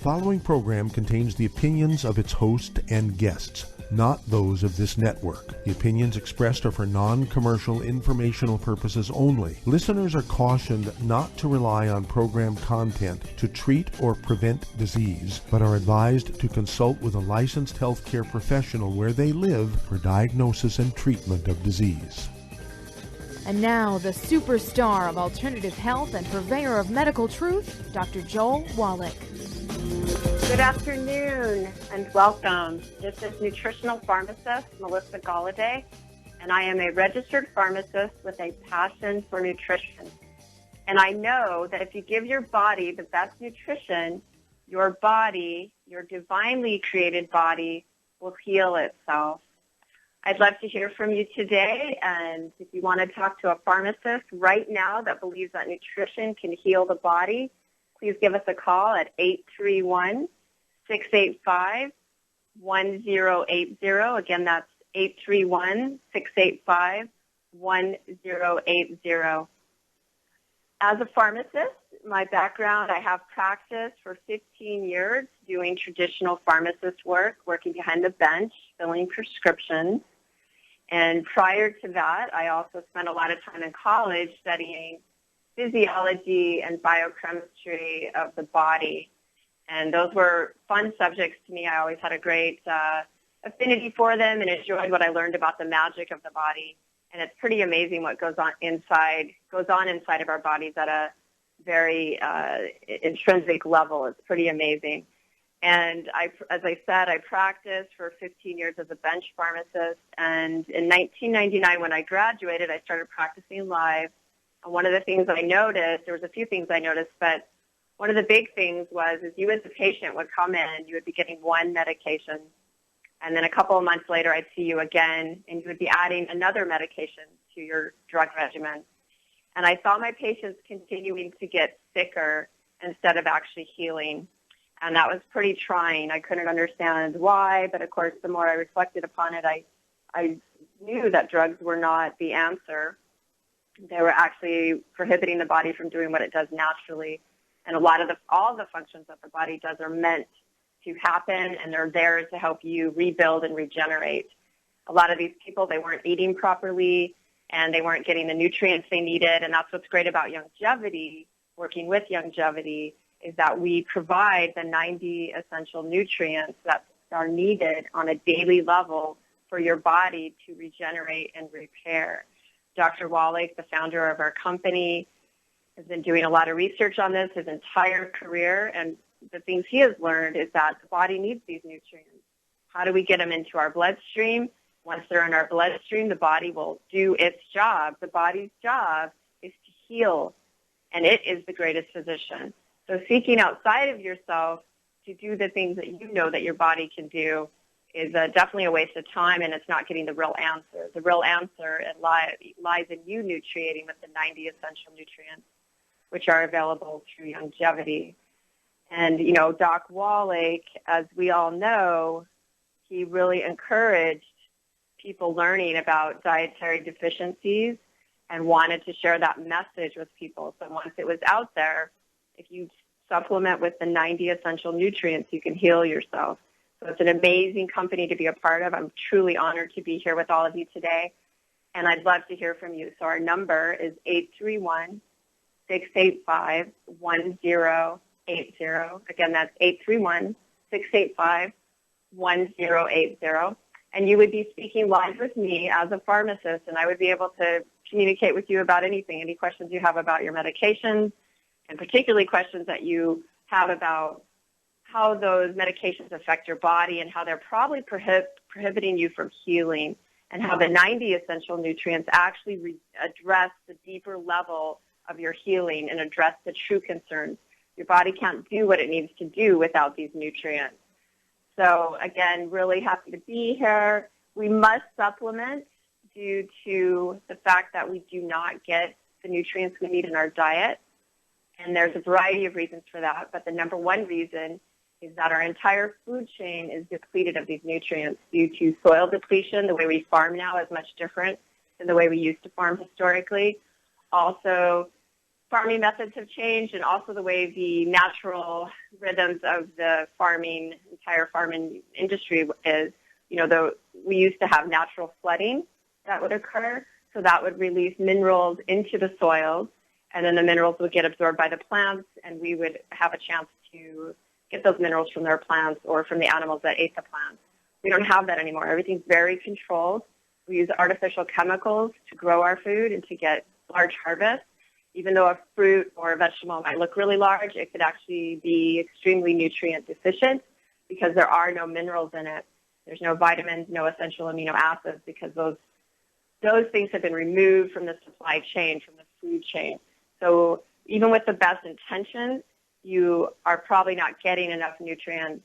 following program contains the opinions of its host and guests, not those of this network. The opinions expressed are for non-commercial informational purposes only. Listeners are cautioned not to rely on program content to treat or prevent disease, but are advised to consult with a licensed healthcare professional where they live for diagnosis and treatment of disease. And now, the superstar of alternative health and purveyor of medical truth, Dr. Joel Wallach. Good afternoon and welcome. This is Nutritional Pharmacist Melissa Golloday, and I am a registered pharmacist with a passion for nutrition. And I know that if you give your body the best nutrition, your body, your divinely created body, will heal itself. I'd love to hear from you today, and if you want to talk to a pharmacist right now that believes that nutrition can heal the body, please give us a call at 831-685-1080. Again, that's 831-685-1080. As a pharmacist, my background, I have practiced for 15 years doing traditional pharmacist work, working behind the bench, filling prescriptions. And prior to that, I also spent a lot of time in college studying physiology and biochemistry of the body. And those were fun subjects to me. I always had a great affinity for them and enjoyed what I learned about the magic of the body. And it's pretty amazing what goes on inside of our bodies at a very intrinsic level. It's pretty amazing. And as I said, I practiced for 15 years as a bench pharmacist. And in 1999, when I graduated, I started practicing live. And one of the things I noticed, there was a few things I noticed, but one of the big things was is you as a patient would come in, you would be getting one medication. And then a couple of months later, I'd see you again, and you would be adding another medication to your drug regimen. And I saw my patients continuing to get sicker instead of actually healing. And that was pretty trying. I couldn't understand why, but of course, the more I reflected upon it, I knew that drugs were not the answer. They were actually prohibiting the body from doing what it does naturally. And all the functions that the body does are meant to happen, and they're there to help you rebuild and regenerate. A lot of these people, they weren't eating properly, and they weren't getting the nutrients they needed. And that's what's great about longevity, working with longevity, is that we provide the 90 essential nutrients that are needed on a daily level for your body to regenerate and repair. Dr. Wallach, the founder of our company, has been doing a lot of research on this his entire career, and the things he has learned is that the body needs these nutrients. How do we get them into our bloodstream? Once they're in our bloodstream, the body will do its job. The body's job is to heal, and it is the greatest physician. So seeking outside of yourself to do the things that you know that your body can do is definitely a waste of time, and it's not getting the real answer. The real answer lies in you nutriating with the 90 essential nutrients, which are available through longevity. And, Doc Wallach, as we all know, he really encouraged people learning about dietary deficiencies and wanted to share that message with people. So once it was out there, if you supplement with the 90 essential nutrients, you can heal yourself. So it's an amazing company to be a part of. I'm truly honored to be here with all of you today, and I'd love to hear from you. So our number is 831-685-1080. Again, that's 831-685-1080. And you would be speaking live with me as a pharmacist, and I would be able to communicate with you about anything, any questions you have about your medications, and particularly questions that you have about how those medications affect your body and how they're probably prohibiting you from healing, and how the 90 essential nutrients actually address the deeper level of your healing and address the true concerns. Your body can't do what it needs to do without these nutrients. So, again, really happy to be here. We must supplement due to the fact that we do not get the nutrients we need in our diet. And there's a variety of reasons for that. But the number one reason is that our entire food chain is depleted of these nutrients due to soil depletion. The way we farm now is much different than the way we used to farm historically. Also, farming methods have changed, and also the way the natural rhythms of the entire farming industry is. We used to have natural flooding that would occur, so that would release minerals into the soils, and then the minerals would get absorbed by the plants, and we would have a chance to get those minerals from their plants or from the animals that ate the plants. We don't have that anymore. Everything's very controlled. We use artificial chemicals to grow our food and to get large harvests. Even though a fruit or a vegetable might look really large, it could actually be extremely nutrient deficient because there are no minerals in it. There's no vitamins, no essential amino acids, because those things have been removed from the supply chain, from the food chain. So even with the best intentions, you are probably not getting enough nutrients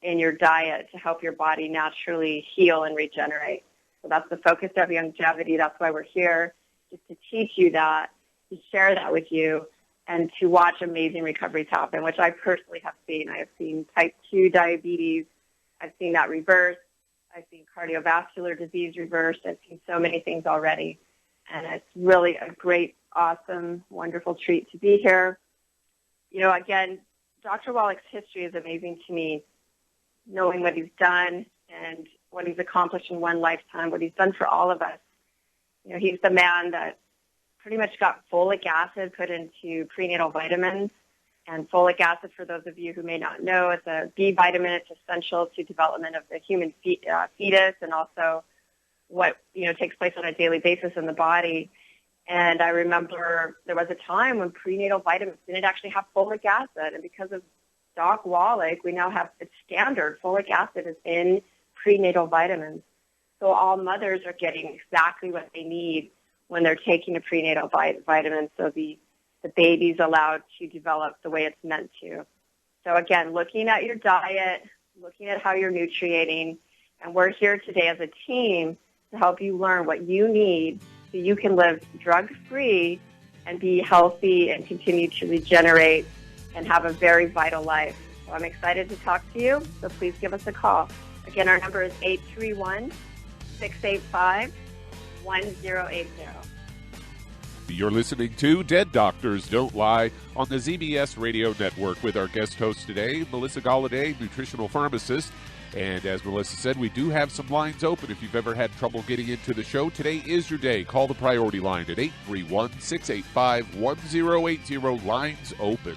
in your diet to help your body naturally heal and regenerate. So that's the focus of longevity. That's why we're here, just to teach you that, to share that with you, and to watch amazing recoveries happen, which I personally have seen. I have seen type 2 diabetes. I've seen that reverse. I've seen cardiovascular disease reversed. I've seen so many things already. And it's really a great, awesome, wonderful treat to be here. Again, Dr. Wallach's history is amazing to me, knowing what he's done and what he's accomplished in one lifetime, what he's done for all of us. He's the man that pretty much got folic acid put into prenatal vitamins. And folic acid, for those of you who may not know, is a B vitamin. It's essential to development of the human fetus and also what takes place on a daily basis in the body. And I remember there was a time when prenatal vitamins didn't actually have folic acid. And because of Doc Wallach, we now have it's standard. Folic acid is in prenatal vitamins. So all mothers are getting exactly what they need when they're taking a prenatal vitamin. So the baby's allowed to develop the way it's meant to. So again, looking at your diet, looking at how you're nutriating, and we're here today as a team to help you learn what you need so you can live drug-free and be healthy and continue to regenerate and have a very vital life. So I'm excited to talk to you, so please give us a call. Again, our number is 831-685-1080. You're listening to Dead Doctors Don't Lie on the ZBS Radio Network with our guest host today, Melissa Golloday, nutritional pharmacist. And as Melissa said, we do have some lines open. If you've ever had trouble getting into the show, today is your day. Call the priority line at 831-685-1080. Lines open.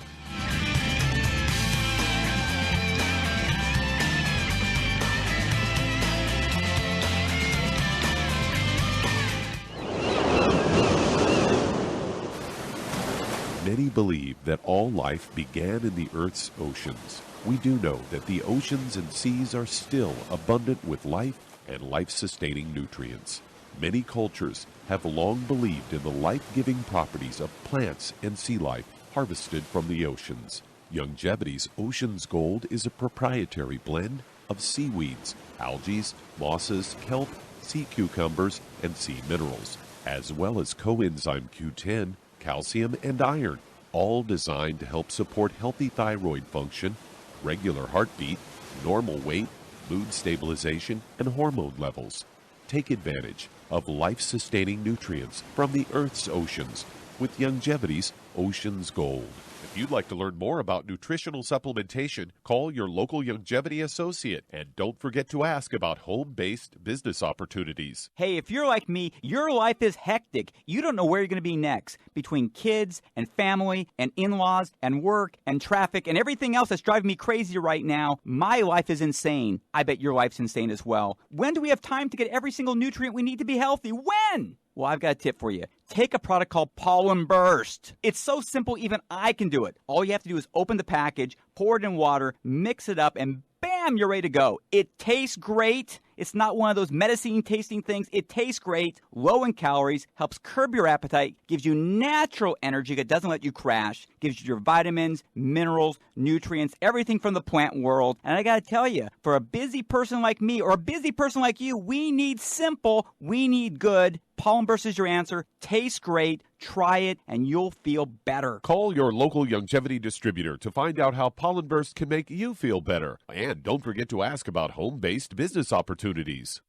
Many believe that all life began in the Earth's oceans. We do know that the oceans and seas are still abundant with life and life-sustaining nutrients. Many cultures have long believed in the life-giving properties of plants and sea life harvested from the oceans. Longevity's Ocean's Gold is a proprietary blend of seaweeds, algae, mosses, kelp, sea cucumbers, and sea minerals, as well as coenzyme Q10, calcium, and iron, all designed to help support healthy thyroid function, regular heartbeat, normal weight, mood stabilization, and hormone levels. Take advantage of life-sustaining nutrients from the Earth's oceans with Longevity's Ocean's Gold. If you'd like to learn more about nutritional supplementation, call your local longevity associate, and don't forget to ask about home-based business opportunities. Hey, if you're like me, your life is hectic. You don't know where you're going to be next. Between kids and family and in-laws and work and traffic and everything else that's driving me crazy right now, my life is insane. I bet your life's insane as well. When do we have time to get every single nutrient we need to be healthy? When? Well, I've got a tip for you. Take a product called Pollen Burst. It's so simple, even I can do it. All you have to do is open the package, pour it in water, mix it up, and bam, you're ready to go. It tastes great. It's not one of those medicine tasting things. It tastes great, low in calories, helps curb your appetite, gives you natural energy that doesn't let you crash, gives you your vitamins, minerals, nutrients, everything from the plant world. And I got to tell you, for a busy person like me or a busy person like you, we need simple, we need good. Pollen Burst is your answer. Tastes great. Try it, and you'll feel better. Call your local longevity distributor to find out how Pollen Burst can make you feel better. And don't forget to ask about home-based business opportunities.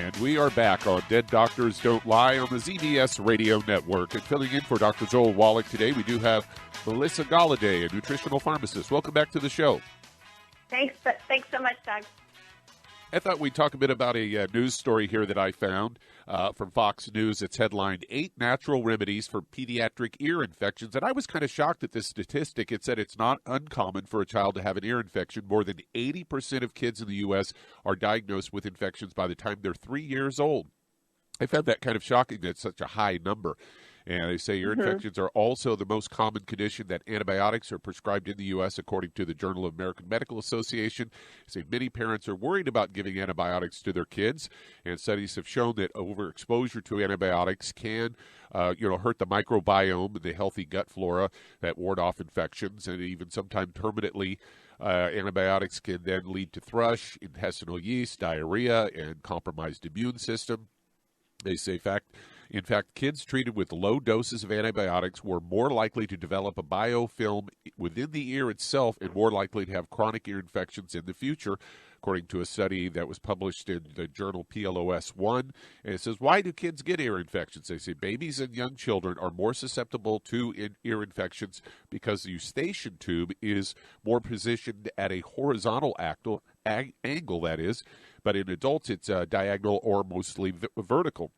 And we are back on Dead Doctors Don't Lie on the ZBS Radio Network. And filling in for Dr. Joel Wallach today, we do have Melissa Golloday, a nutritional pharmacist. Welcome back to the show. Thanks so much, Doug. I thought we'd talk a bit about a news story here that I found from Fox News. It's headlined, 8 Natural Remedies for Pediatric Ear Infections. And I was kind of shocked at this statistic. It said it's not uncommon for a child to have an ear infection. More than 80% of kids in the U.S. are diagnosed with infections by the time they're 3 years old. I found that kind of shocking that it's such a high number. And they say ear infections are also the most common condition that antibiotics are prescribed in the U.S., according to the Journal of American Medical Association. They say many parents are worried about giving antibiotics to their kids, and studies have shown that overexposure to antibiotics can hurt the microbiome and the healthy gut flora that ward off infections, and even sometimes permanently. Antibiotics can then lead to thrush, intestinal yeast, diarrhea, and compromised immune system. They say, in fact, kids treated with low doses of antibiotics were more likely to develop a biofilm within the ear itself and more likely to have chronic ear infections in the future, according to a study that was published in the journal PLOS One. And it says, why do kids get ear infections? They say babies and young children are more susceptible to ear infections because the eustachian tube is more positioned at a horizontal angle, that is, but in adults it's diagonal or mostly vertical.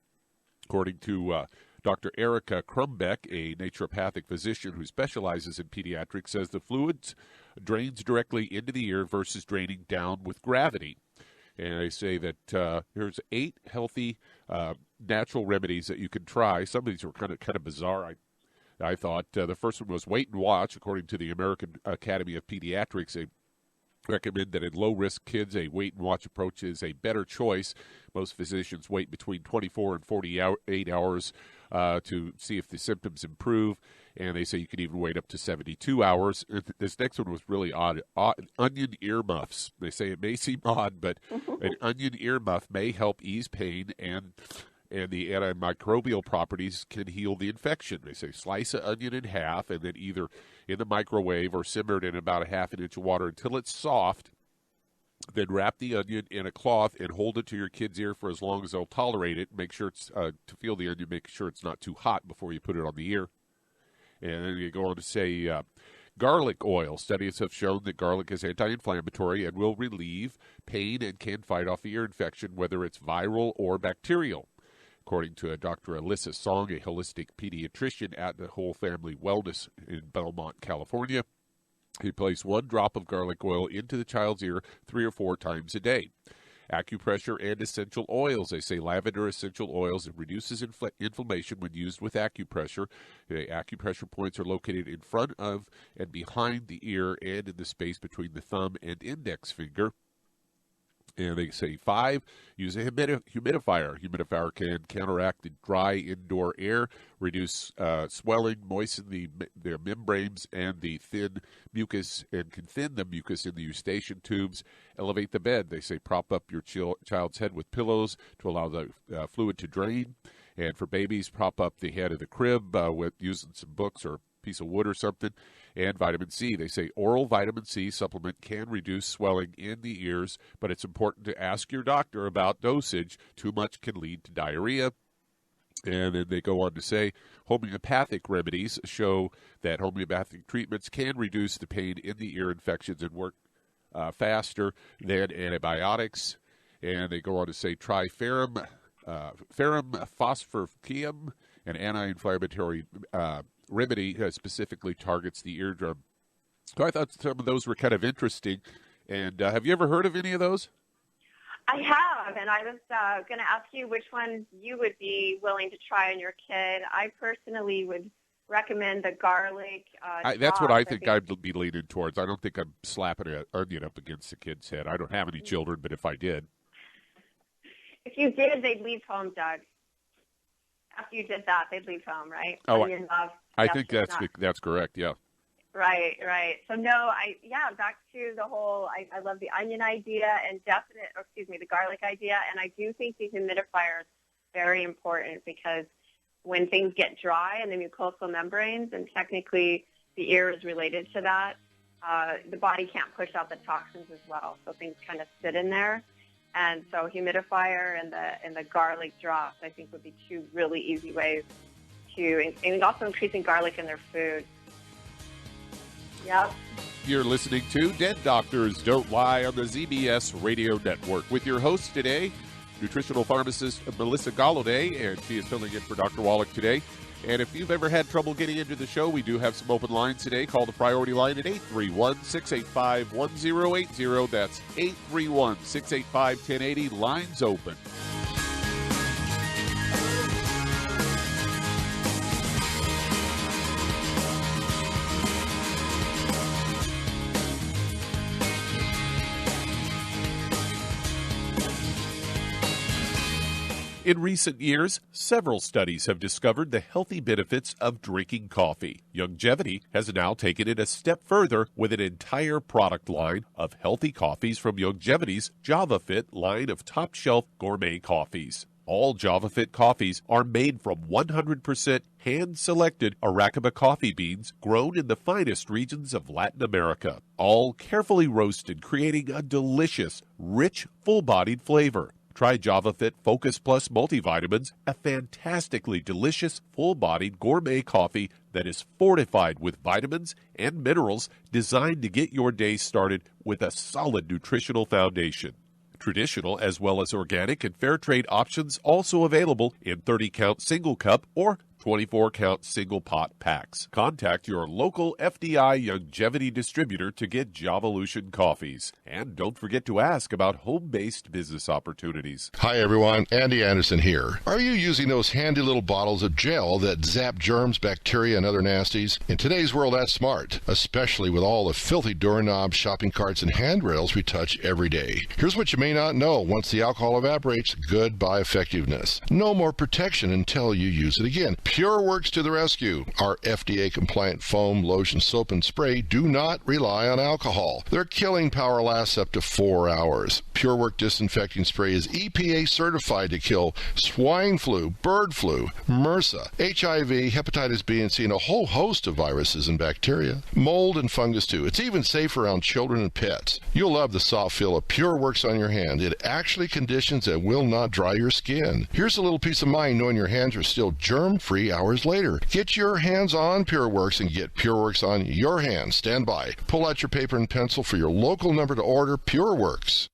According to Dr. Erica Crumbeck, a naturopathic physician who specializes in pediatrics, says the fluid drains directly into the ear versus draining down with gravity. And they say that here's 8 healthy natural remedies that you can try. Some of these were kind of bizarre. I thought the first one was wait and watch. According to the American Academy of Pediatrics, they recommend that in low-risk kids, a wait-and-watch approach is a better choice. Most physicians wait between 24 and 48 hours to see if the symptoms improve, and they say you can even wait up to 72 hours. This next one was really odd. Onion ear muffs. They say it may seem odd, but an onion ear muff may help ease pain, and the antimicrobial properties can heal the infection. They say slice an onion in half and then either in the microwave or simmered in about a half an inch of water until it's soft. Then wrap the onion in a cloth and hold it to your kid's ear for as long as they'll tolerate it. Make sure it's to feel the onion, make sure it's not too hot before you put it on the ear. And then you go on to say garlic oil. Studies have shown that garlic is anti-inflammatory and will relieve pain and can fight off the ear infection, whether it's viral or bacterial. According to Dr. Alyssa Song, a holistic pediatrician at the Whole Family Wellness in Belmont, California, he placed 1 drop of garlic oil into the child's ear 3 or 4 times a day. Acupressure and essential oils. They say lavender essential oils, it reduces inflammation when used with acupressure. The acupressure points are located in front of and behind the ear and in the space between the thumb and index finger. And they say 5, use a humidifier. Humidifier can counteract the dry indoor air, reduce swelling, moisten the membranes and the thin mucus, and can thin the mucus in the eustachian tubes. Elevate the bed. They say prop up your child's head with pillows to allow the fluid to drain. And for babies, prop up the head of the crib with using some books or piece of wood or something. And vitamin C. They say oral vitamin C supplement can reduce swelling in the ears, but it's important to ask your doctor about dosage. Too much can lead to diarrhea. And then they go on to say homeopathic remedies show that homeopathic treatments can reduce the pain in the ear infections and work faster than antibiotics. And they go on to say try ferrum phosphoricium, an anti-inflammatory remedy specifically targets the eardrum. So I thought some of those were kind of interesting. And have you ever heard of any of those? I have, and I was going to ask you which one you would be willing to try on your kid. I personally would recommend the garlic. That's what I think I'd be leaning towards. I don't think I'm slapping an onion up against a kid's head. I don't have any children, but if I did. If you did, they'd leave home, Doug. After you did that, they'd leave home, right? Oh, onion love. I think that's correct, yeah. Right. So back to the whole, I love the onion idea and the garlic idea. And I do think the humidifier is very important because when things get dry in the mucosal membranes, and technically the ear is related to that, the body can't push out the toxins as well. So things kind of sit in there. And so humidifier and the garlic drops, I think, would be two really easy ways to, and also increasing garlic in their food. Yep. You're listening to Dead Doctors Don't Lie on the ZBS Radio Network with your host today, nutritional pharmacist Melissa Golloday, and she is filling in for Dr. Wallach today. And if you've ever had trouble getting into the show, we do have some open lines today. Call the priority line at 831-685-1080. That's 831-685-1080. Lines open. In recent years, several studies have discovered the healthy benefits of drinking coffee. Youngevity has now taken it a step further with an entire product line of healthy coffees from Youngevity's JavaFit line of top-shelf gourmet coffees. All JavaFit coffees are made from 100% hand-selected Arabica coffee beans grown in the finest regions of Latin America, all carefully roasted, creating a delicious, rich, full-bodied flavor. Try JavaFit Focus Plus multivitamins, a fantastically delicious, full-bodied gourmet coffee that is fortified with vitamins and minerals designed to get your day started with a solid nutritional foundation. Traditional as well as organic and fair trade options also available in 30-count single cup or 24-count single pot packs. Contact your local FDI Youngevity distributor to get Javalution coffees. And don't forget to ask about home-based business opportunities. Hi everyone, Andy Anderson here. Are you using those handy little bottles of gel that zap germs, bacteria, and other nasties? In today's world, that's smart, especially with all the filthy doorknobs, shopping carts, and handrails we touch every day. Here's what you may not know. Once the alcohol evaporates, goodbye effectiveness. No more protection until you use it again. PureWorks to the rescue. Our FDA-compliant foam, lotion, soap, and spray do not rely on alcohol. Their killing power lasts up to 4 hours. PureWorks disinfecting spray is EPA certified to kill swine flu, bird flu, MRSA, HIV, hepatitis B and C, and a whole host of viruses and bacteria. Mold and fungus too. It's even safe around children and pets. You'll love the soft feel of PureWorks on your hand. It actually conditions and will not dry your skin. Here's a little peace of mind knowing your hands are still germ-free hours later. Get your hands on PureWorks and get PureWorks on your hands. Stand by. Pull out your paper and pencil for your local number to order PureWorks.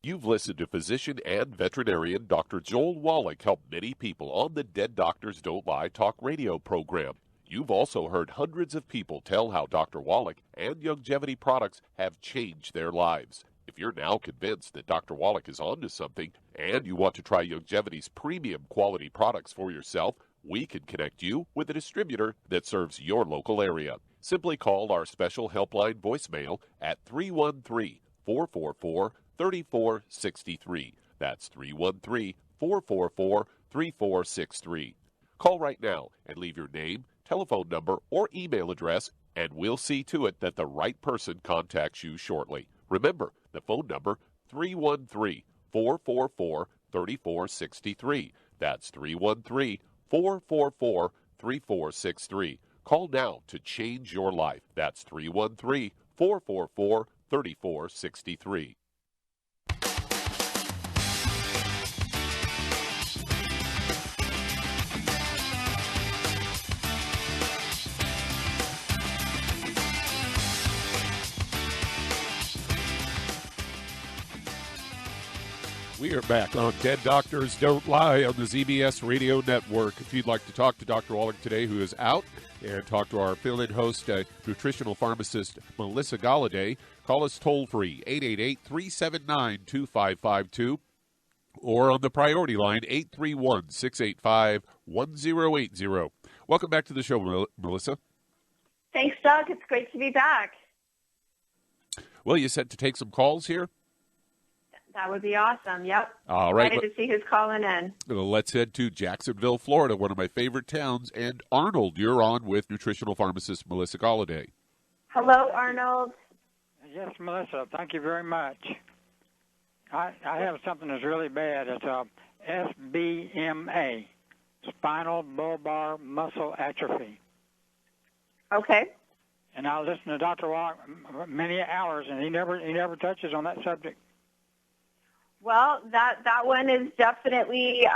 You've listened to physician and veterinarian Dr. Joel Wallach help many people on the Dead Doctors Don't Lie talk radio program. You've also heard hundreds of people tell how Dr. Wallach and Youngevity products have changed their lives. If you're now convinced that Dr. Wallach is onto something and you want to try Youngevity's premium quality products for yourself, we can connect you with a distributor that serves your local area. Simply call our special helpline voicemail at 313-444-3463. That's 313-444-3463. Call right now and leave your name, telephone number, or email address, and we'll see to it that the right person contacts you shortly. Remember, the phone number, 313-444-3463. That's 313-444-3463. Call now to change your life. That's 313-444-3463. We are back on Dead Doctors Don't Lie on the ZBS Radio Network. If you'd like to talk to Dr. Wallach today, who is out, and talk to our fill-in host, nutritional pharmacist Melissa Golloday, call us toll-free, 888-379-2552, or on the priority line, 831-685-1080. Welcome back to the show, Melissa. Thanks, Doug. It's great to be back. Well, you said to take some calls here? That would be awesome. Yep. All right. Excited to see who's calling in. Let's head to Jacksonville, Florida, one of my favorite towns. And Arnold, you're on with nutritional pharmacist Melissa Golloday. Hello, Arnold. Yes, Melissa. Thank you very much. I have something that's really bad. It's SBMA, spinal bulbar muscle atrophy. Okay. And I listen to Dr. Wallach many hours, and he never touches on that subject. Well, that one is definitely,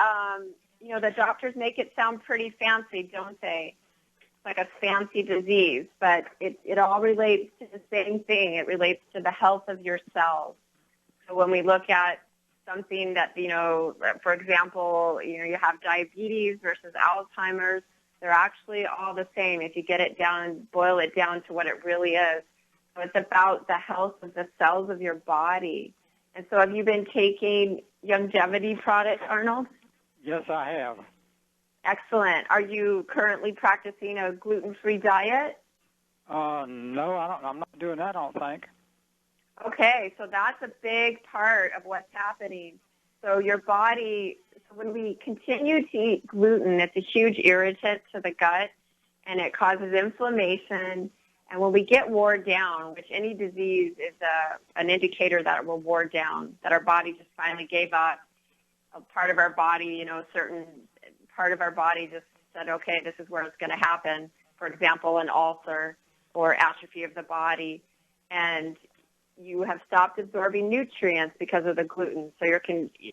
the doctors make it sound pretty fancy, don't they? It's like a fancy disease, but it all relates to the same thing. It relates to the health of your cells. So when we look at something that, for example, you have diabetes versus Alzheimer's, they're actually all the same if you get it down, boil it down to what it really is. So it's about the health of the cells of your body. And so have you been taking longevity products, Arnold? Yes, I have. Excellent. Are you currently practicing a gluten-free diet? No, I'm not doing that, I don't think. Okay, so that's a big part of what's happening. So your body, when we continue to eat gluten, it's a huge irritant to the gut, and it causes inflammation. And when we get wore down, which any disease is an indicator that we're wore down, that our body just finally gave up, a part of our body, a certain part of our body just said, okay, this is where it's going to happen. For example, an ulcer or atrophy of the body. And you have stopped absorbing nutrients because of the gluten. So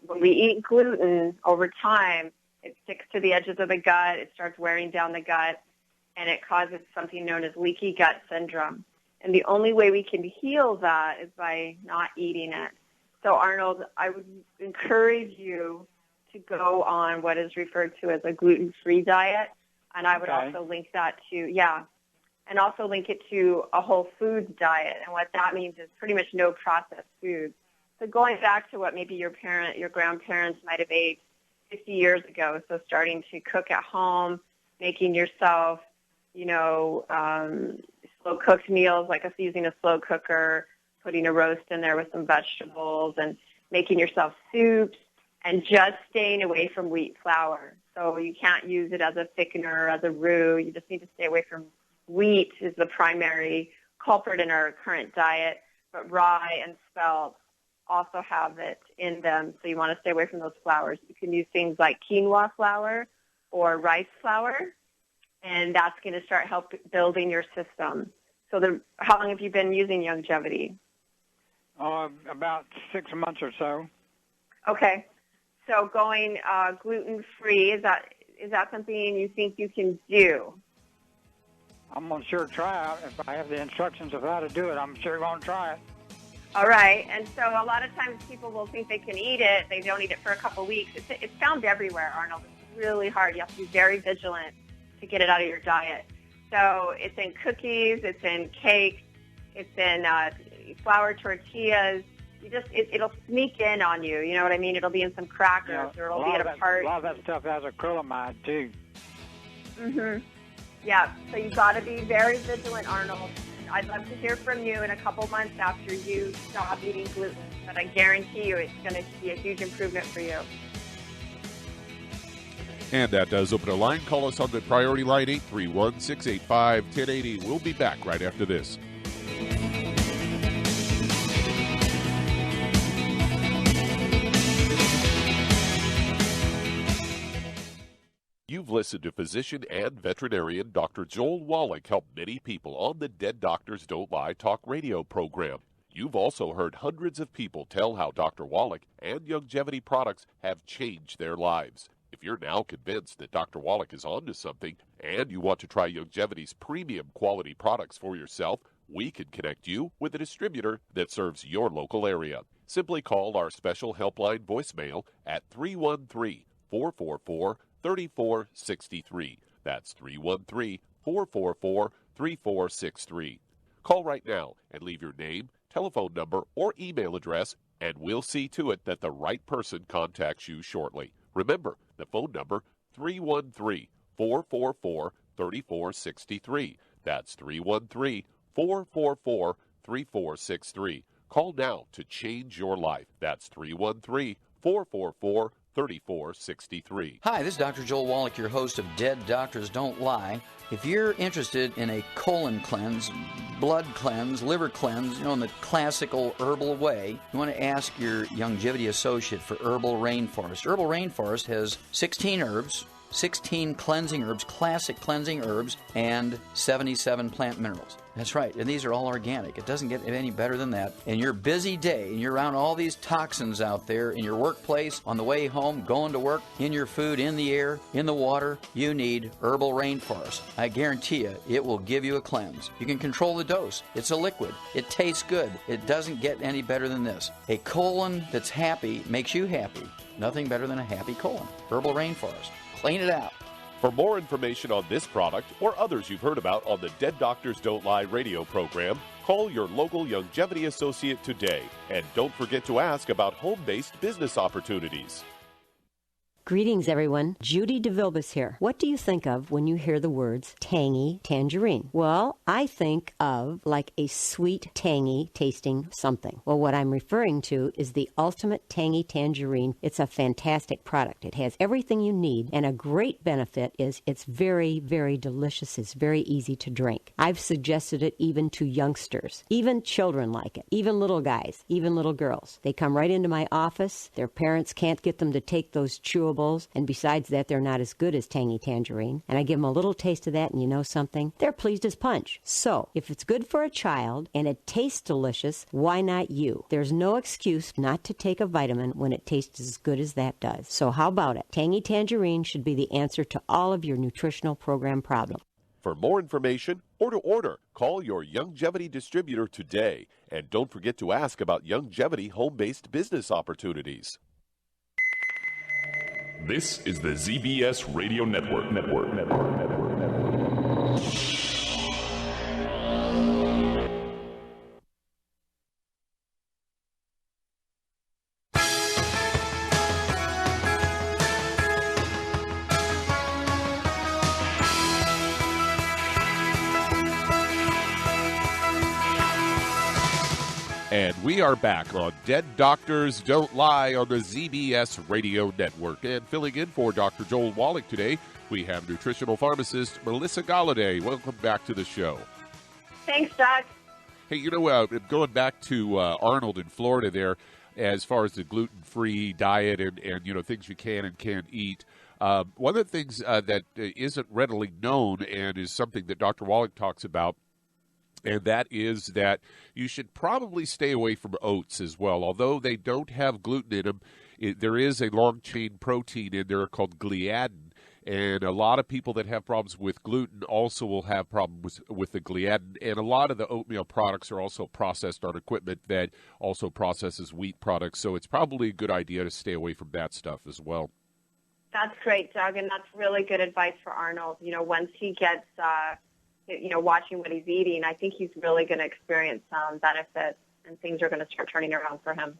when we eat gluten over time, it sticks to the edges of the gut, it starts wearing down the gut, and it causes something known as leaky gut syndrome. And the only way we can heal that is by not eating it. So, Arnold, I would encourage you to go on what is referred to as a gluten-free diet, and I would also link that to, and also link it to a whole foods diet. And what that means is pretty much no processed foods. So going back to what maybe your grandparents might have ate 50 years ago, so starting to cook at home, making yourself, slow-cooked meals, like using a slow cooker, putting a roast in there with some vegetables, and making yourself soups, and just staying away from wheat flour. So you can't use it as a thickener, as a roux. You just need to stay away from wheat is the primary culprit in our current diet, but rye and spelt also have it in them, so you want to stay away from those flours. You can use things like quinoa flour or rice flour, and that's going to start building your system. So how long have you been using longevity? About 6 months or so. Okay. So going gluten-free, is that something you think you can do? I'm going to sure try it. If I have the instructions of how to do it, I'm sure going to try it. All right. And so a lot of times people will think they can eat it. They don't eat it for a couple of weeks. It's found everywhere, Arnold. It's really hard. You have to be very vigilant to get it out of your diet. So it's in cookies. It's in cakes. It's in flour tortillas. It'll sneak in on you. You know what I mean? It'll be in some crackers, or it'll be at a party. A lot of that stuff has acrylamide, too. Mm-hmm. Yeah, so you've got to be very vigilant, Arnold. I'd love to hear from you in a couple months after you stop eating gluten, but I guarantee you it's going to be a huge improvement for you. And that does open a line. Call us on the priority line, 831-685-1080. We'll be back right after this. You've listened to physician and veterinarian Dr. Joel Wallach help many people on the Dead Doctors Don't Lie talk radio program. You've also heard hundreds of people tell how Dr. Wallach and longevity products have changed their lives. If you're now convinced that Dr. Wallach is onto something and you want to try longevity's premium quality products for yourself, we can connect you with a distributor that serves your local area. Simply call our special helpline voicemail at 313-444-3463. That's 313-444-3463. Call right now and leave your name, telephone number, or email address, and we'll see to it that the right person contacts you shortly. Remember, the phone number, 313-444-3463. That's 313-444-3463. Call now to change your life. That's 313-444-3463. Hi, this is Dr. Joel Wallach, your host of Dead Doctors Don't Lie. If you're interested in a colon cleanse, blood cleanse, liver cleanse, in the classical herbal way, you want to ask your longevity associate for Herbal Rainforest. Herbal Rainforest has 16 herbs, 16 cleansing herbs, classic cleansing herbs, and 77 plant minerals. That's right, and these are all organic. It doesn't get any better than that. In your busy day, and you're around all these toxins out there in your workplace, on the way home, going to work, in your food, in the air, in the water, you need Herbal Rainforest. I guarantee you, it will give you a cleanse. You can control the dose. It's a liquid. It tastes good. It doesn't get any better than this. A colon that's happy makes you happy. Nothing better than a happy colon. Herbal Rainforest. Clean it out. For more information on this product or others you've heard about on the Dead Doctors Don't Lie radio program, call your local longevity associate today. And don't forget to ask about home-based business opportunities. Greetings, everyone. Judy DeVilbus here. What do you think of when you hear the words tangy tangerine? Well, I think of like a sweet, tangy tasting something. Well, what I'm referring to is the Ultimate Tangy Tangerine. It's a fantastic product. It has everything you need, and a great benefit is it's very, very delicious. It's very easy to drink. I've suggested it even to youngsters. Even children like it. Even little guys. Even little girls. They come right into my office. Their parents can't get them to take those chewables. And besides that, they're not as good as Tangy Tangerine. And I give them a little taste of that, and you know something? They're pleased as punch. So, if it's good for a child and it tastes delicious, why not you? There's no excuse not to take a vitamin when it tastes as good as that does. So how about it? Tangy Tangerine should be the answer to all of your nutritional program problems. For more information or to order, call your Longevity distributor today. And don't forget to ask about Longevity home-based business opportunities. This is the ZBS Radio Network. And we are back on Dead Doctors Don't Lie on the ZBS Radio Network. And filling in for Dr. Joel Wallach today, we have nutritional pharmacist Melissa Golloday. Welcome back to the show. Thanks, Doc. Hey, you know, going back to Arnold in Florida there, as far as the gluten-free diet and you know, things you can and can't eat, one of the things that isn't readily known and is something that Dr. Wallach talks about, and that is that you should probably stay away from oats as well. Although they don't have gluten in them, there is a long-chain protein in there called gliadin. And a lot of people that have problems with gluten also will have problems with the gliadin. And a lot of the oatmeal products are also processed on equipment that also processes wheat products. So it's probably a good idea to stay away from that stuff as well. That's great, Doug, and that's really good advice for Arnold. You know, once he gets watching what he's eating, I think he's really going to experience some benefits, and things are going to start turning around for him.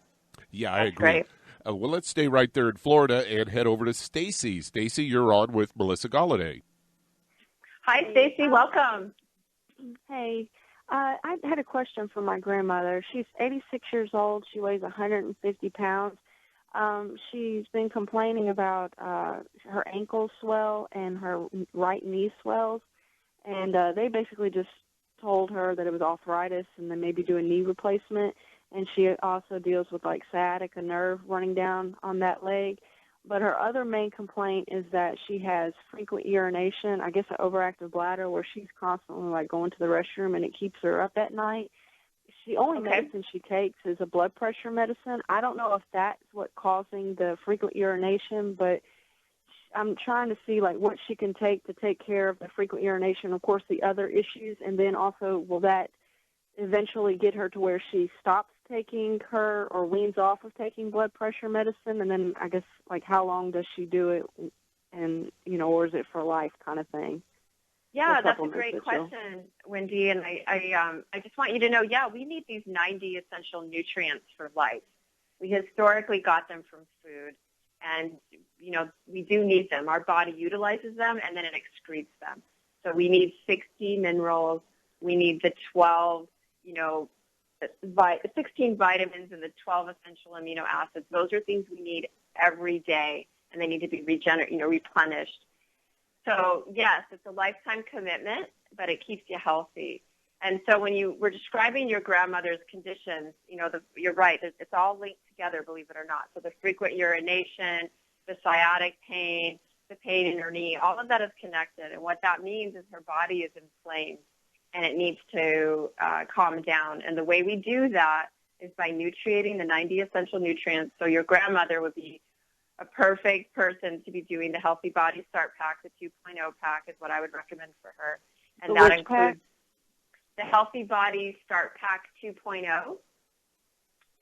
Yeah, That's I agree. Great. Well, let's stay right there in Florida and head over to Stacy. Stacy, you're on with Melissa Golloday. Hi, Stacy. Welcome. Hey, I had a question for my grandmother. She's 86 years old. She weighs 150 pounds. She's been complaining about her ankles swell and her right knee swells. And they basically just told her that it was arthritis and then maybe do a knee replacement. And she also deals with, like, sciatica nerve running down on that leg. But her other main complaint is that she has frequent urination, I guess an overactive bladder, where she's constantly, like, going to the restroom and it keeps her up at night. The only medicine she takes is a blood pressure medicine. I don't know if that's what's causing the frequent urination, but I'm trying to see, like, what she can take to take care of the frequent urination, of course, the other issues, and then also will that eventually get her to where she stops taking her or weans off of taking blood pressure medicine, and then I guess, like, how long does she do it, and, you know, or is it for life kind of thing? Yeah, that's a great question, Wendy, and I just want you to know, we need these 90 essential nutrients for life. We historically got them from food, and, you know, we do need them. Our body utilizes them, and then it excretes them. So we need 60 minerals. We need the 12, 16 vitamins and the 12 essential amino acids. Those are things we need every day, and they need to be replenished. So, yes, it's a lifetime commitment, but it keeps you healthy. And so when you were describing your grandmother's conditions, you're right. It's all linked together, believe it or not. So the frequent urination, the sciatic pain, the pain in her knee. All of that is connected, and what that means is her body is inflamed, and it needs to calm down. And the way we do that is by nutriating the 90 essential nutrients. So your grandmother would be a perfect person to be doing the Healthy Body Start Pack. The 2.0 pack is what I would recommend for her. And that includes the Healthy Body Start Pack 2.0.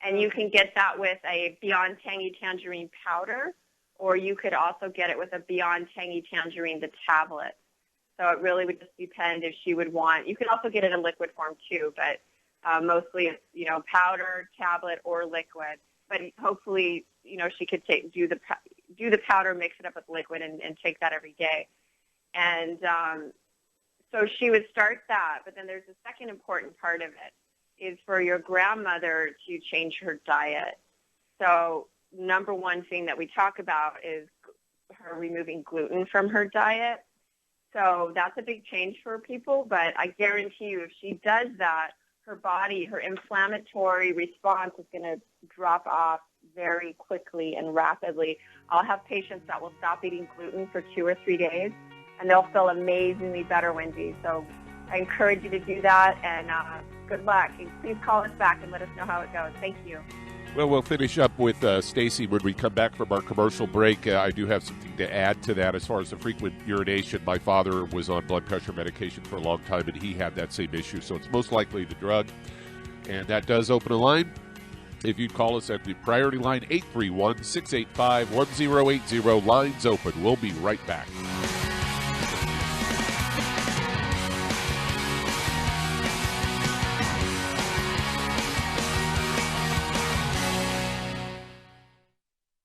And you can get that with a Beyond Tangy Tangerine powder, or you could also get it with a Beyond Tangy Tangerine, the tablet. So it really would just depend if she would want. You can also get it in liquid form too, but mostly it's, powder, tablet, or liquid. But hopefully, she could do the powder, mix it up with liquid, and take that every day. And so she would start that. But then there's a second important part of it is for your grandmother to change her diet. So number one thing that we talk about is her removing gluten from her diet. So that's a big change for people, but I guarantee you if she does that, her body, her inflammatory response is going to drop off very quickly and rapidly. I'll have patients that will stop eating gluten for 2 or 3 days, and they'll feel amazingly better, Wendy. So I encourage you to do that, and good luck. And please call us back and let us know how it goes. Thank you. Well, we'll finish up with Stacy when we come back from our commercial break. I do have something to add to that as far as the frequent urination. My father was on blood pressure medication for a long time, and he had that same issue, so it's most likely the drug. And that does open a line. If you'd call us at the priority line, 831-685-1080. Lines open. We'll be right back.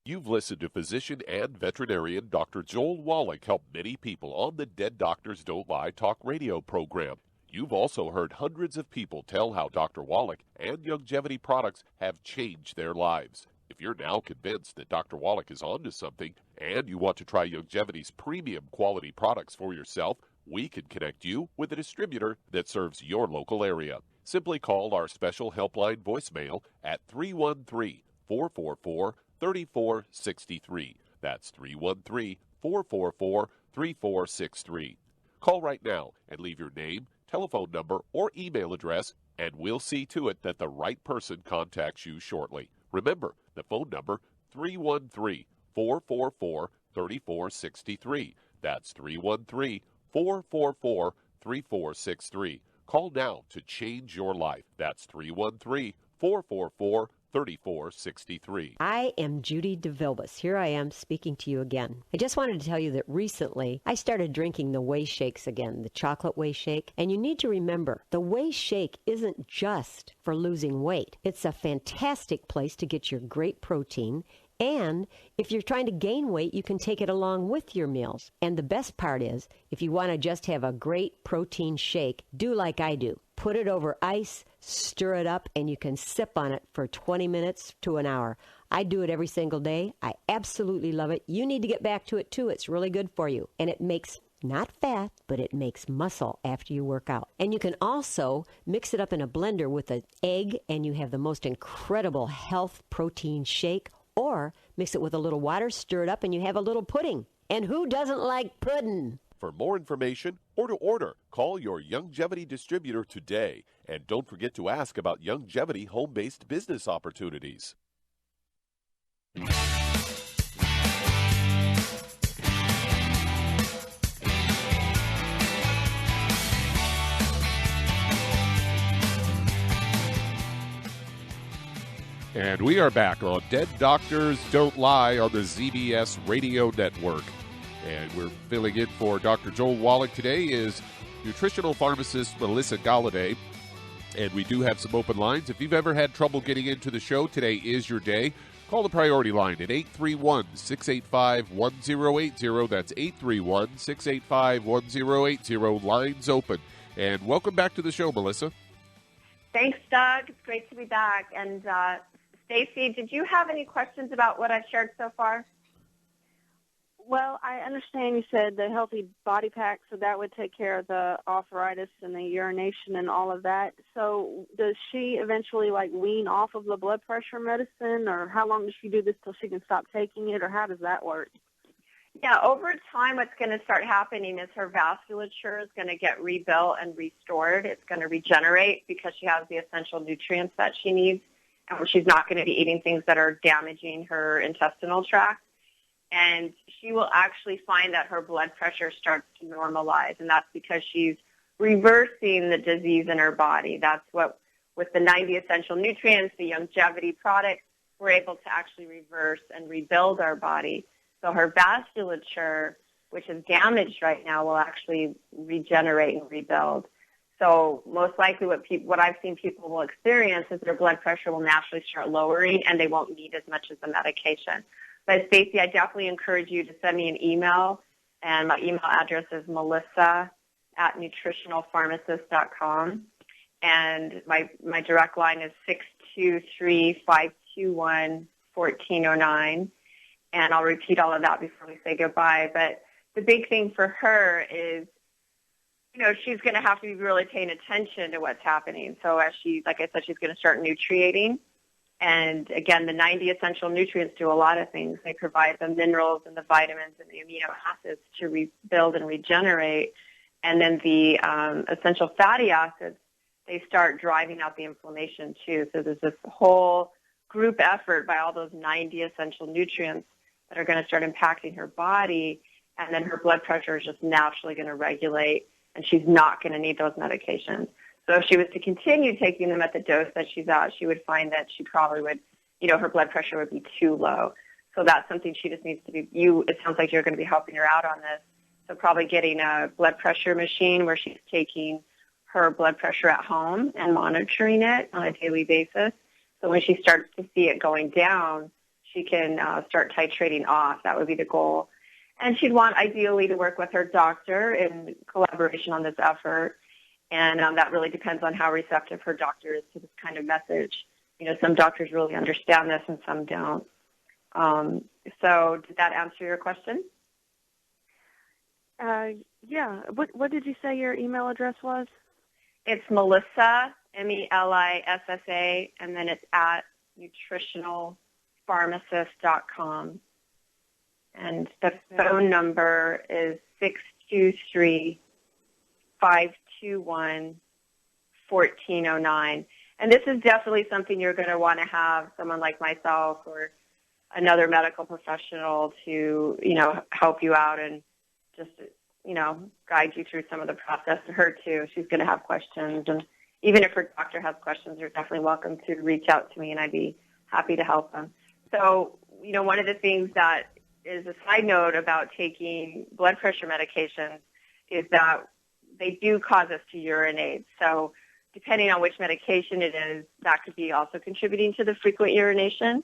You've listened to physician and veterinarian Dr. Joel Wallach help many people on the Dead Doctors Don't Lie talk radio program. You've also heard hundreds of people tell how Dr. Wallach and Youngevity products have changed their lives. If you're now convinced that Dr. Wallach is onto something and you want to try Youngevity's premium quality products for yourself, we can connect you with a distributor that serves your local area. Simply call our special helpline voicemail at 313-444-3463. That's 313-444-3463. Call right now and leave your name, telephone number, or email address, and we'll see to it that the right person contacts you shortly. Remember, the phone number, 313-444-3463. That's 313-444-3463. Call now to change your life. That's 313-444-3463. I am Judy DeVilbus. Here I am speaking to you again. I just wanted to tell you that recently I started drinking the Whey Shakes again, the chocolate Whey Shake. And you need to remember, the Whey Shake isn't just for losing weight. It's a fantastic place to get your great protein. And if you're trying to gain weight, you can take it along with your meals. And the best part is, if you want to just have a great protein shake, do like I do. Put it over ice, stir it up, and you can sip on it for 20 minutes to an hour. I do it every single day. I absolutely love it. You need to get back to it, too. It's really good for you. And it makes not fat, but it makes muscle after you work out. And you can also mix it up in a blender with an egg, and you have the most incredible health protein shake. Or mix it with a little water, stir it up, and you have a little pudding. And who doesn't like pudding? For more information or to order, call your Youngevity distributor today. And don't forget to ask about Youngevity home-based business opportunities. And we are back on Dead Doctors Don't Lie on the ZBS Radio Network. And we're filling in for Dr. Joel Wallach today is Nutritional Pharmacist Melissa Golloday. And we do have some open lines. If you've ever had trouble getting into the show, today is your day. Call the priority line at 831-685-1080. That's 831-685-1080. Lines open. And welcome back to the show, Melissa. Thanks, Doug. It's great to be back. And Stacy, did you have any questions about what I've shared so far? Well, I understand you said the healthy body pack, so that would take care of the arthritis and the urination and all of that. So does she eventually, wean off of the blood pressure medicine, or how long does she do this till she can stop taking it, or how does that work? Yeah, over time what's going to start happening is her vasculature is going to get rebuilt and restored. It's going to regenerate because she has the essential nutrients that she needs, and she's not going to be eating things that are damaging her intestinal tract. And she will actually find that her blood pressure starts to normalize, and that's because she's reversing the disease in her body. That's what, with the 90 essential nutrients, the longevity products, we're able to actually reverse and rebuild our body. So her vasculature, which is damaged right now, will actually regenerate and rebuild. So most likely what I've seen people will experience is their blood pressure will naturally start lowering, and they won't need as much as the medication. But Stacey, I definitely encourage you to send me an email, and my email address is melissa@nutritionalpharmacist.com, and my direct line is 623-521-1409, and I'll repeat all of that before we say goodbye. But the big thing for her is, she's going to have to be really paying attention to what's happening. So as like I said, she's going to start nutriating. And again, the 90 essential nutrients do a lot of things. They provide the minerals and the vitamins and the amino acids to rebuild and regenerate. And then the essential fatty acids, they start driving out the inflammation too. So there's this whole group effort by all those 90 essential nutrients that are going to start impacting her body. And then her blood pressure is just naturally going to regulate, and she's not going to need those medications. So if she was to continue taking them at the dose that she's at, she would find that she probably would, her blood pressure would be too low. So that's something she just needs to be, it sounds like you're going to be helping her out on this. So probably getting a blood pressure machine where she's taking her blood pressure at home and monitoring it on a daily basis. So when she starts to see it going down, she can start titrating off. That would be the goal. And she'd want ideally to work with her doctor in collaboration on this effort. And that really depends on how receptive her doctor is to this kind of message. Some doctors really understand this and some don't. So did that answer your question? Yeah. What did you say your email address was? It's Melissa, Melissa, and then it's at nutritionalpharmacist.com. And the phone number is 623-521-1409. And this is definitely something you're going to want to have someone like myself or another medical professional to, help you out and just, guide you through some of the process. Her too, she's going to have questions. And even if her doctor has questions, you're definitely welcome to reach out to me, and I'd be happy to help them. So, one of the things that is a side note about taking blood pressure medications is that they do cause us to urinate. So depending on which medication it is, that could be also contributing to the frequent urination.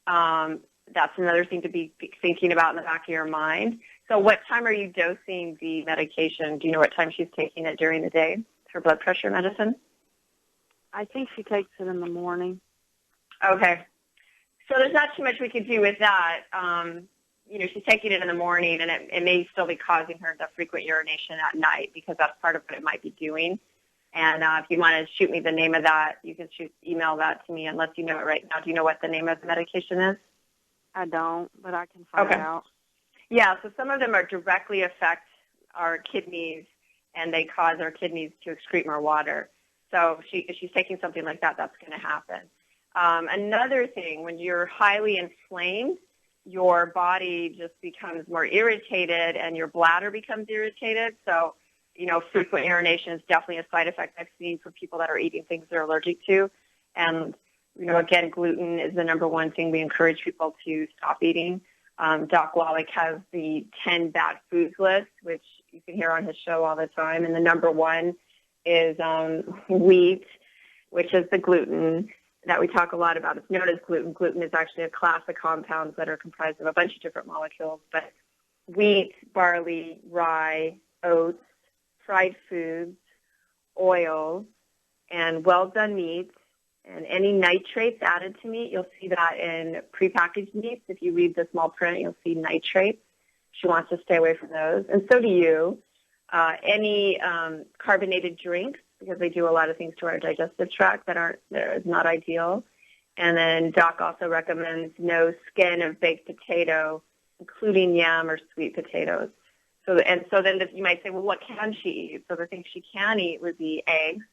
That's another thing to be thinking about in the back of your mind. So what time are you dosing the medication? Do you know what time she's taking it during the day, her blood pressure medicine? I think she takes it in the morning. Okay. So there's not too much we could do with that. She's taking it in the morning, and it may still be causing her the frequent urination at night because that's part of what it might be doing. And if you want to shoot me the name of that, you can email that to me unless you know it right now. Do you know what the name of the medication is? I don't, but I can find out. Yeah, so some of them directly affect our kidneys, and they cause our kidneys to excrete more water. So if she's taking something like that, that's going to happen. Another thing, when you're highly inflamed, your body just becomes more irritated and your bladder becomes irritated. So, frequent urination is definitely a side effect I've seen for people that are eating things they're allergic to. And, again, gluten is the number one thing we encourage people to stop eating. Doc Wallach has the 10 bad foods list, which you can hear on his show all the time. And the number one is wheat, which is the gluten that we talk a lot about. It's known as gluten. Gluten is actually a class of compounds that are comprised of a bunch of different molecules. But wheat, barley, rye, oats, fried foods, oils, and well-done meats, and any nitrates added to meat. You'll see that in prepackaged meats. If you read the small print, you'll see nitrates. She wants to stay away from those, and so do you. Any carbonated drinks, because they do a lot of things to our digestive tract that is not ideal. And then Doc also recommends no skin of baked potato including yam or sweet potatoes. So then you might say, well, what can she eat? So the things she can eat would be eggs,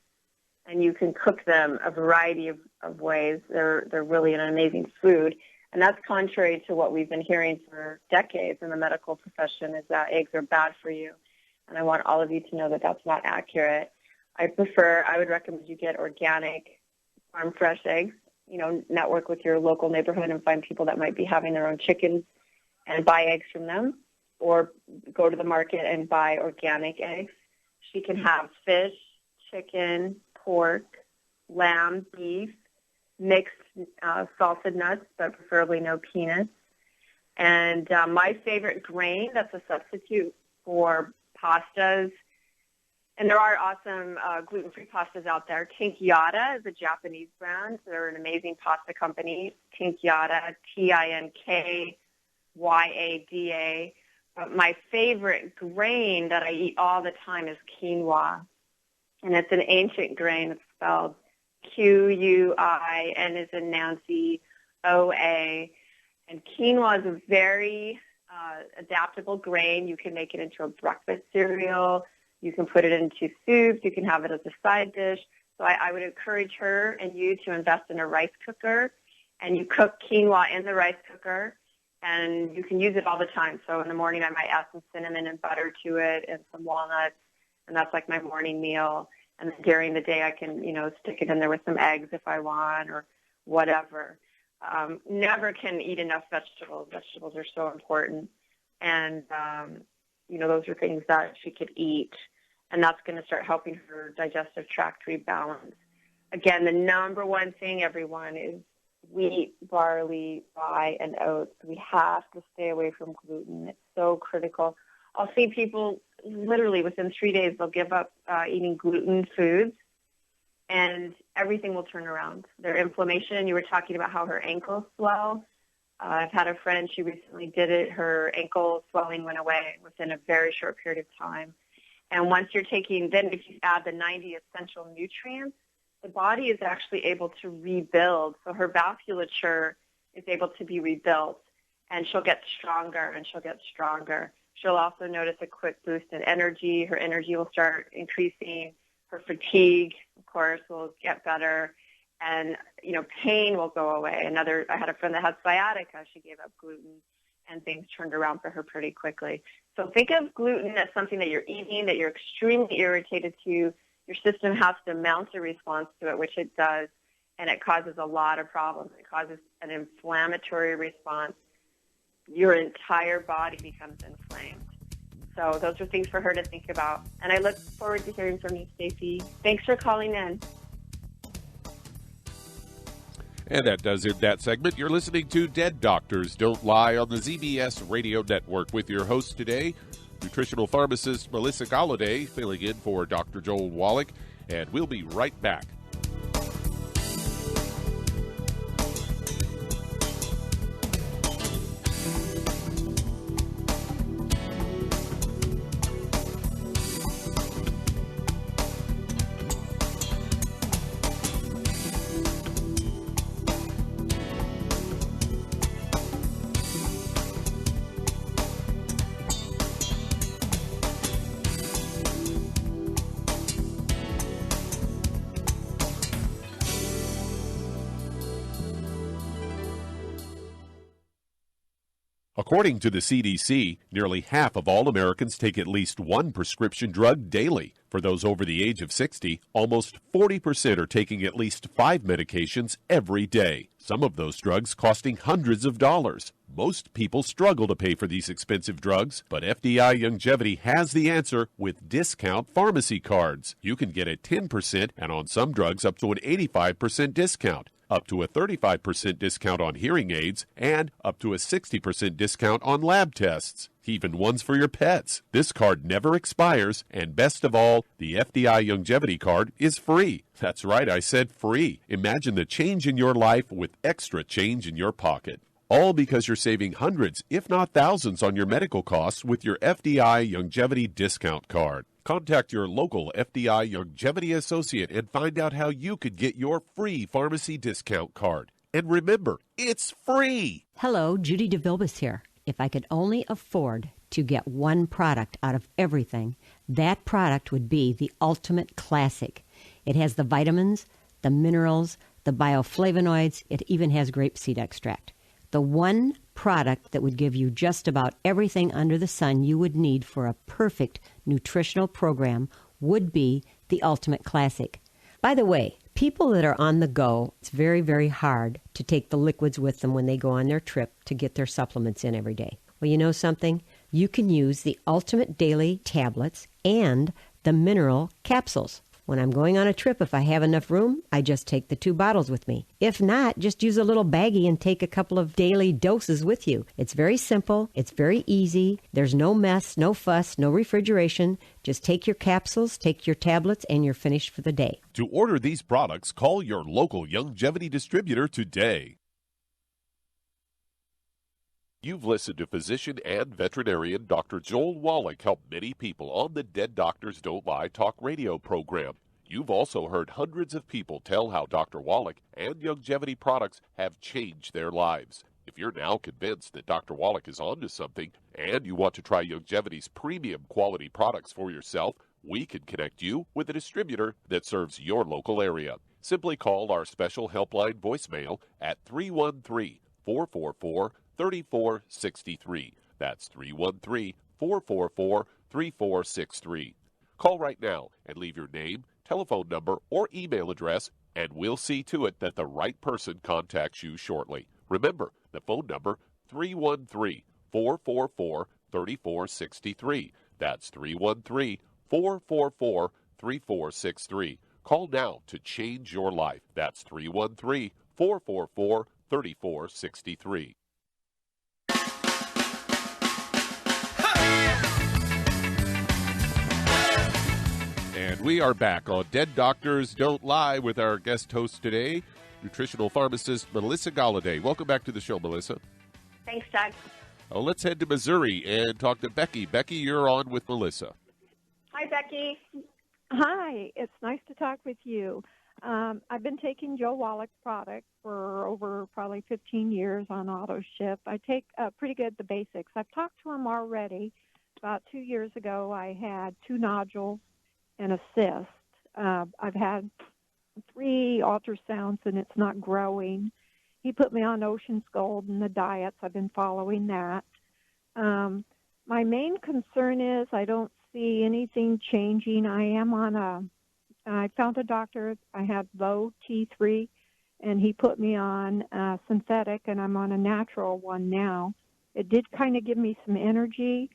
and you can cook them a variety of ways. They're really an amazing food. And that's contrary to what we've been hearing for decades in the medical profession, is that eggs are bad for you. And I want all of you to know that that's not accurate. I would recommend you get organic, farm fresh eggs. Network with your local neighborhood and find people that might be having their own chickens and buy eggs from them, or go to the market and buy organic eggs. She can have fish, chicken, pork, lamb, beef, mixed salted nuts, but preferably no peanuts. And my favorite grain that's a substitute for pastas, and there are awesome gluten-free pastas out there. Tinkyada is a Japanese brand. They're an amazing pasta company. Tinkyada, Tinkyada. But my favorite grain that I eat all the time is quinoa. And it's an ancient grain. It's spelled Q-U-I, N as in Nancy, O-A. And quinoa is a very adaptable grain. You can make it into a breakfast cereal. You can put it into soups. You can have it as a side dish. So I would encourage her and you to invest in a rice cooker, and you cook quinoa in the rice cooker, and you can use it all the time. So in the morning I might add some cinnamon and butter to it and some walnuts, and that's like my morning meal. And then during the day I can, stick it in there with some eggs if I want or whatever. Never can eat enough vegetables. Vegetables are so important. And, those are things that she could eat. And that's going to start helping her digestive tract rebalance. Again, the number one thing, everyone, is wheat, barley, rye, and oats. We have to stay away from gluten. It's so critical. I'll see people literally within 3 days, they'll give up eating gluten foods, and everything will turn around. Their inflammation, you were talking about how her ankles swell. I've had a friend, she recently did it. Her ankle swelling went away within a very short period of time. And once you're taking, then if you add the 90 essential nutrients, the body is actually able to rebuild. So her vasculature is able to be rebuilt, and she'll get stronger and she'll get stronger. She'll also notice a quick boost in energy. Her energy will start increasing. Her fatigue, of course, will get better. And, pain will go away. I had a friend that had sciatica. She gave up gluten, and things turned around for her pretty quickly. So think of gluten as something that you're eating, that you're extremely irritated to. Your system has to mount a response to it, which it does, and it causes a lot of problems. It causes an inflammatory response. Your entire body becomes inflamed. So those are things for her to think about. And I look forward to hearing from you, Stacey. Thanks for calling in. And that does it, that segment. You're listening to Dead Doctors Don't Lie on the ZBS Radio Network with your host today, nutritional pharmacist Melissa Golloday, filling in for Dr. Joel Wallach. And we'll be right back. According to the CDC, nearly half of all Americans take at least one prescription drug daily. For those over the age of 60, almost 40% are taking at least 5 medications every day. Some of those drugs costing hundreds of dollars. Most people struggle to pay for these expensive drugs, but FDI Longevity has the answer with discount pharmacy cards. You can get a 10% and on some drugs up to an 85% discount. Up to a 35% discount on hearing aids, and up to a 60% discount on lab tests, even ones for your pets. This card never expires, and best of all, the FDI Longevity card is free. That's right, I said free. Imagine the change in your life with extra change in your pocket. All because you're saving hundreds, if not thousands, on your medical costs with your FDI Longevity discount card. Contact your local FDI Longevity associate and find out how you could get your free pharmacy discount card. And remember, it's free! Hello, Judy DeVilbus here. If I could only afford to get one product out of everything, that product would be the Ultimate Classic. It has the vitamins, the minerals, the bioflavonoids. It even has grapeseed extract. The one product that would give you just about everything under the sun you would need for a perfect nutritional program would be the Ultimate Classic. By the way, people that are on the go, it's very, very hard to take the liquids with them when they go on their trip to get their supplements in every day. Well, you know something? You can use the Ultimate Daily Tablets and the mineral capsules. When I'm going on a trip, if I have enough room, I just take the 2 bottles with me. If not, just use a little baggie and take a couple of daily doses with you. It's very simple. It's very easy. There's no mess, no fuss, no refrigeration. Just take your capsules, take your tablets, and you're finished for the day. To order these products, call your local Youngevity distributor today. You've listened to physician and veterinarian Dr. Joel Wallach help many people on the Dead Doctors Don't Lie talk radio program. You've also heard hundreds of people tell how Dr. Wallach and Youngevity products have changed their lives. If you're now convinced that Dr. Wallach is onto something and you want to try Youngevity's premium quality products for yourself, we can connect you with a distributor that serves your local area. Simply call our special helpline voicemail at 313-444-3463. That's 313-444-3463. Call right now and leave your name, telephone number, or email address, and we'll see to it that the right person contacts you shortly. Remember, the phone number, 313-444-3463. That's 313-444-3463. Call now to change your life. That's 313-444-3463. And we are back on Dead Doctors Don't Lie with our guest host today, nutritional pharmacist Melissa Golloday. Welcome back to the show, Melissa. Thanks, Doug. Oh, let's head to Missouri and talk to Becky. Becky, you're on with Melissa. Hi, Becky. Hi. It's nice to talk with you. I've been taking Joe Wallach product for over probably 15 years on auto ship. I take pretty good the basics. I've talked to him already. About 2 years ago, I had 2 nodules and a cyst. I've had 3 ultrasounds, and it's not growing. He put me on Ocean's Gold and the diets. I've been following that. My main concern is I don't see anything changing. I found a doctor. I had low T3, and he put me on synthetic, and I'm on a natural one now. It did kind of give me some energy,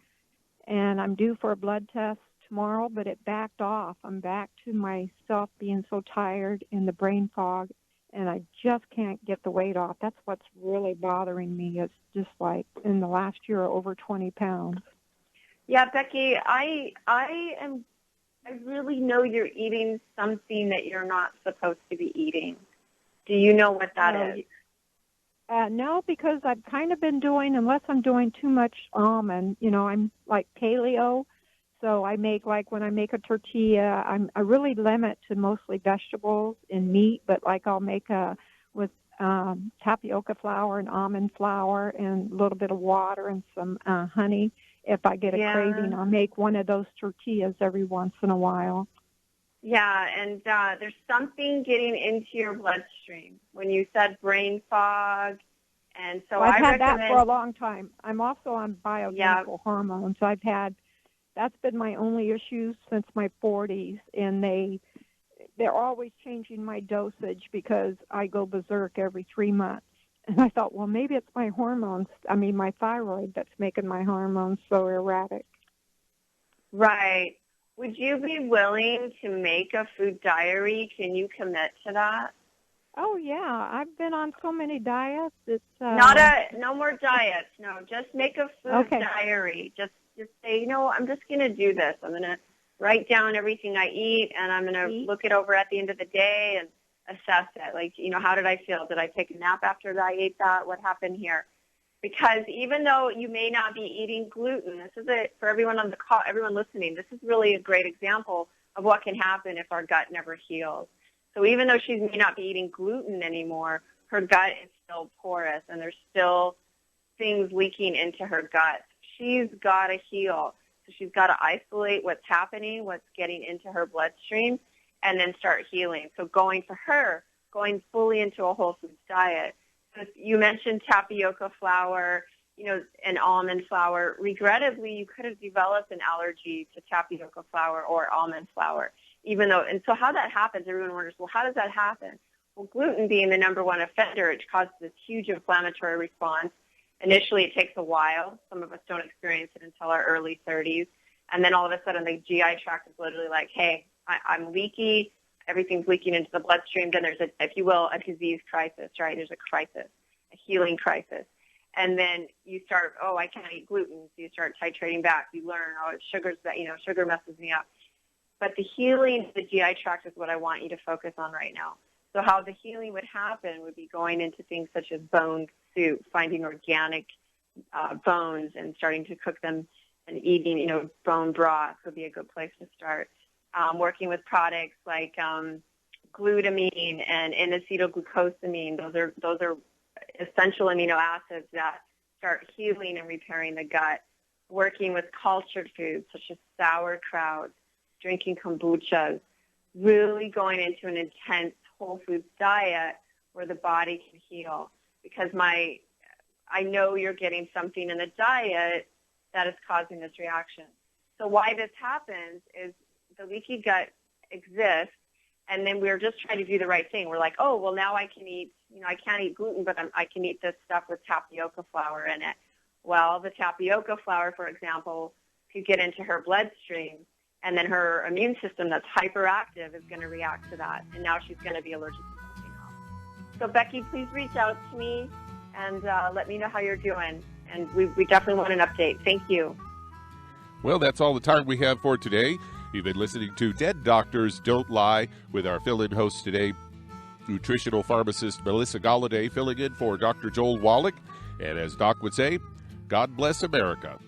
and I'm due for a blood test tomorrow, but it backed off. I'm back to myself being so tired and the brain fog, and I just can't get the weight off. That's what's really bothering me. It's just like in the last year, over 20 pounds. Yeah, Becky, I really know you're eating something that you're not supposed to be eating. Do you know what that is? No, because I've kind of been doing, unless I'm doing too much almond, I'm like paleo. So I make, like when I make a tortilla, I really limit to mostly vegetables and meat, but like I'll make with tapioca flour and almond flour and a little bit of water and some honey. If I get a craving, I'll make one of those tortillas every once in a while. Yeah, and there's something getting into your bloodstream when you said brain fog. And so I've had that for a long time. I'm also on bioidentical hormones. That's been my only issue since my 40s, and they're always changing my dosage because I go berserk every 3 months. And I thought, well, maybe it's my hormones, my thyroid that's making my hormones so erratic. Right. Would you be willing to make a food diary? Can you commit to that? Oh, yeah. I've been on so many diets. It's no more diets. No, just make a food diary. Just say, I'm just going to do this. I'm going to write down everything I eat, and I'm going to look it over at the end of the day and assess it. Like, how did I feel? Did I take a nap after I ate that? What happened here? Because even though you may not be eating gluten, this is for everyone on the call, everyone listening, this is really a great example of what can happen if our gut never heals. So even though she may not be eating gluten anymore, her gut is still porous, and there's still things leaking into her gut. She's got to heal. So she's got to isolate what's happening, what's getting into her bloodstream, and then start healing. So going fully into a whole foods diet. So you mentioned tapioca flour, and almond flour. Regrettably, you could have developed an allergy to tapioca flour or almond flour, and so how that happens, everyone wonders, well, how does that happen? Well, gluten being the number one offender, it causes this huge inflammatory response. Initially, it takes a while. Some of us don't experience it until our early 30s. And then all of a sudden, the GI tract is literally like, hey, I'm leaky. Everything's leaking into the bloodstream. Then there's, if you will, a disease crisis, right? There's a crisis, a healing crisis. And then you start, I can't eat gluten. So you start titrating back. You learn, sugar messes me up. But the healing of the GI tract is what I want you to focus on right now. So how the healing would happen would be going into things such as bone soup, finding organic bones and starting to cook them and eating, bone broth would be a good place to start. Working with products like glutamine and N-acetylglucosamine. Those are essential amino acids that start healing and repairing the gut. Working with cultured foods such as sauerkraut, drinking kombuchas, really going into an intense whole foods diet where the body can heal. Because I know you're getting something in the diet that is causing this reaction. So why this happens is the leaky gut exists, and then we're just trying to do the right thing. We're like, now I can eat, I can't eat gluten, but I can eat this stuff with tapioca flour in it. Well, the tapioca flour, for example, could get into her bloodstream, and then her immune system that's hyperactive is going to react to that, and now she's going to be allergic to something else. So, Becky, please reach out to me and let me know how you're doing, and we definitely want an update. Thank you. Well, that's all the time we have for today. You've been listening to Dead Doctors Don't Lie with our fill-in host today, nutritional pharmacist Melissa Golloday, filling in for Dr. Joel Wallach. And as Doc would say, God bless America.